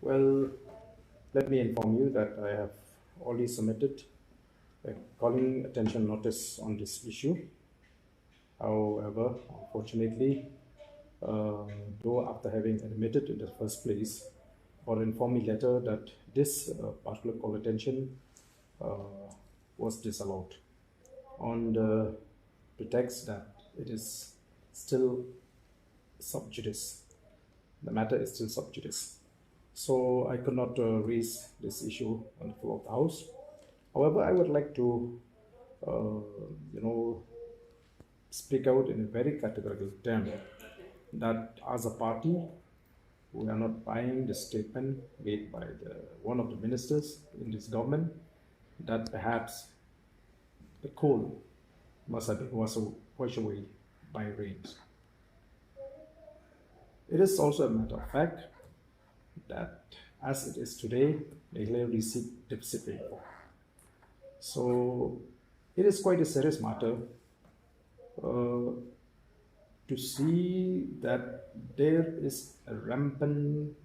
Well, let me inform you that I have already submitted a calling attention notice on this issue. However, unfortunately, though after having admitted in the first place or informed me later that this particular call attention was disallowed on the pretext that it is still sub judice. The matter is still sub judice. So I could not raise this issue on the floor of the House. However, I would like to, you know, speak out in a very categorical term that as a party, we are not buying the statement made by one of the ministers in this government that perhaps the coal must have been washed away by rains. It is also a matter of fact that as it is today, Meghalaya received deficit rainfall. So it is quite a serious matter to see that there is a rampant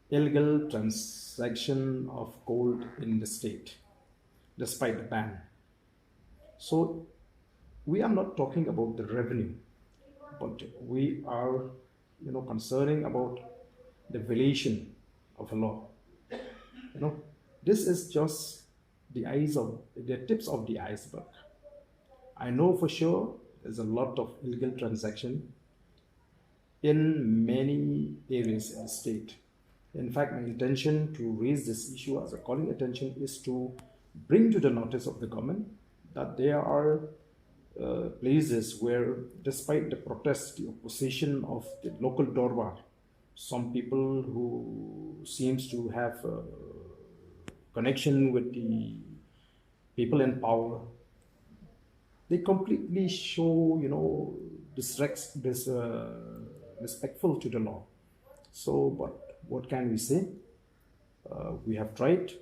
illegal transaction of gold in the state, despite the ban. So we are not talking about the revenue, but we are, concerning about the violation of a law. This is just the tips of the iceberg. I know for sure there's a lot of illegal transaction in many areas in the state. In fact, my intention to raise this issue as a calling attention is to bring to the notice of the government that there are places where, despite the protest, the opposition of the local Dorbar, some people who seems to have a connection with the people in power, they completely show, disrespectful to the law. So, but what can we say? We have tried,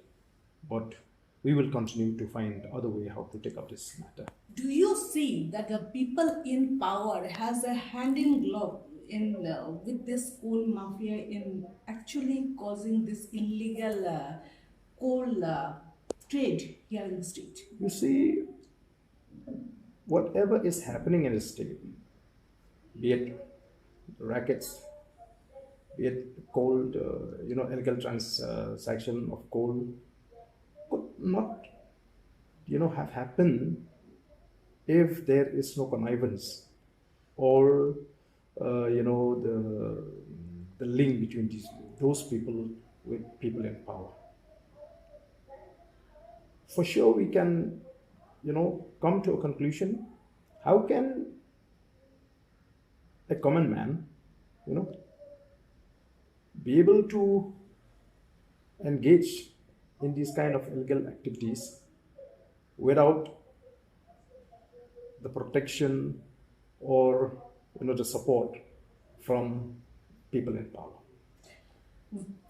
but we will continue to find other way how to take up this matter. Do you see that the people in power has a hand in glove in with this coal mafia in actually causing this illegal coal trade here in the state? You see, whatever is happening in the state, be it rackets, be it coal, illegal transaction of coal, could not, have happened if there is no connivance or, the link between those people with people in power. For sure, we can, come to a conclusion. How can a common man, be able to engage in these kind of illegal activities without the protection or the support from people in power?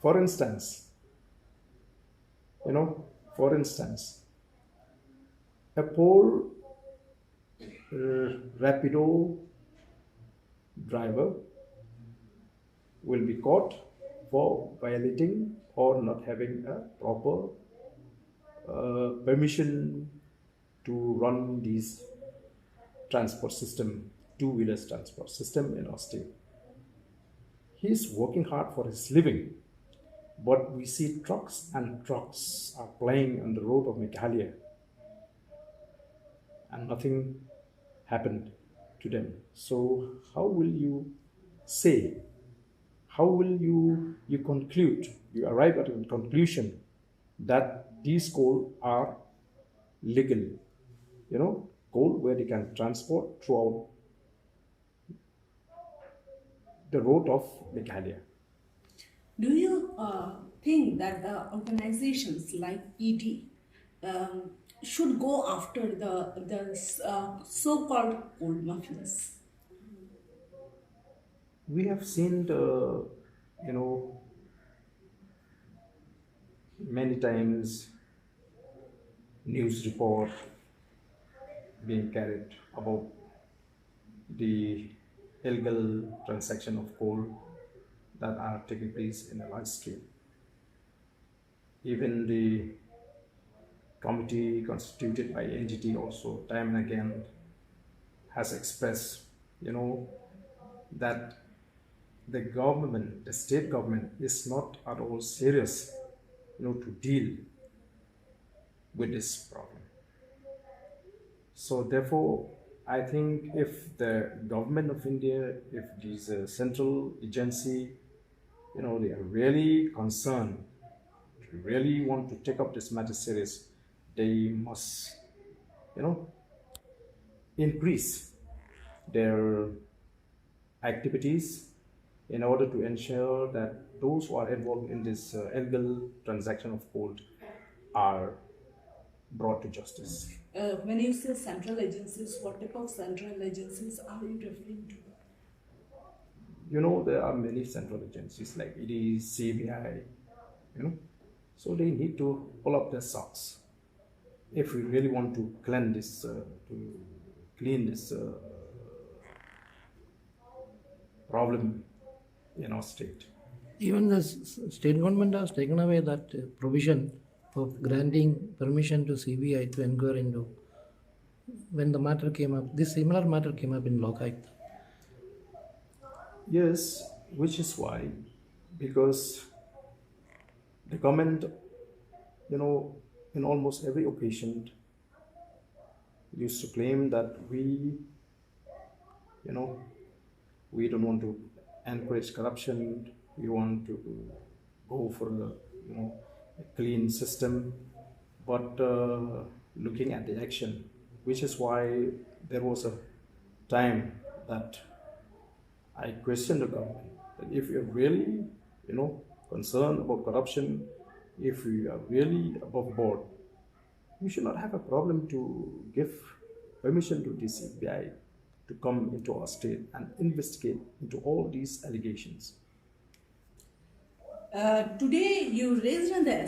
For instance, a poor Rapido driver will be caught for violating or not having a proper permission to run these transport system, two-wheelers transport system in our state. He's working hard for his living, but we see trucks and trucks are plying on the road of Meghalaya and nothing happened to them. So how will you say, how will you conclude, you arrive at a conclusion that these coal are legal, coal where they can transport throughout the road of Meghalaya? Do you think that the organizations like ED should go after the so-called coal mafias? We have seen the, many times news report being carried about the illegal transaction of coal that are taking place in a large scale. Even the committee constituted by NGT also time and again has expressed, that the government, the state government, is not at all serious, to deal with this problem. So therefore, I think if the government of India, if this central agency, they are really concerned, really want to take up this matter serious, they must, increase their activities in order to ensure that those who are involved in this illegal transaction of gold are brought to justice. When you say central agencies, what type of central agencies are you referring to? There are many central agencies like ED, CBI, so they need to pull up their socks if we really want to clean this problem in our state. Even the state government has taken away that provision of granting permission to CBI to inquire into when the matter came up. This similar matter came up in Lokayukt. Yes, which is why, because the government, in almost every occasion, used to claim that we don't want to encourage corruption. We want to go for a clean system. But looking at the action, which is why there was a time that I questioned the government that if you're really, concerned about corruption, if you are really above board, you should not have a problem to give permission to the CBI to come into our state and investigate into all these allegations. Today you raised in the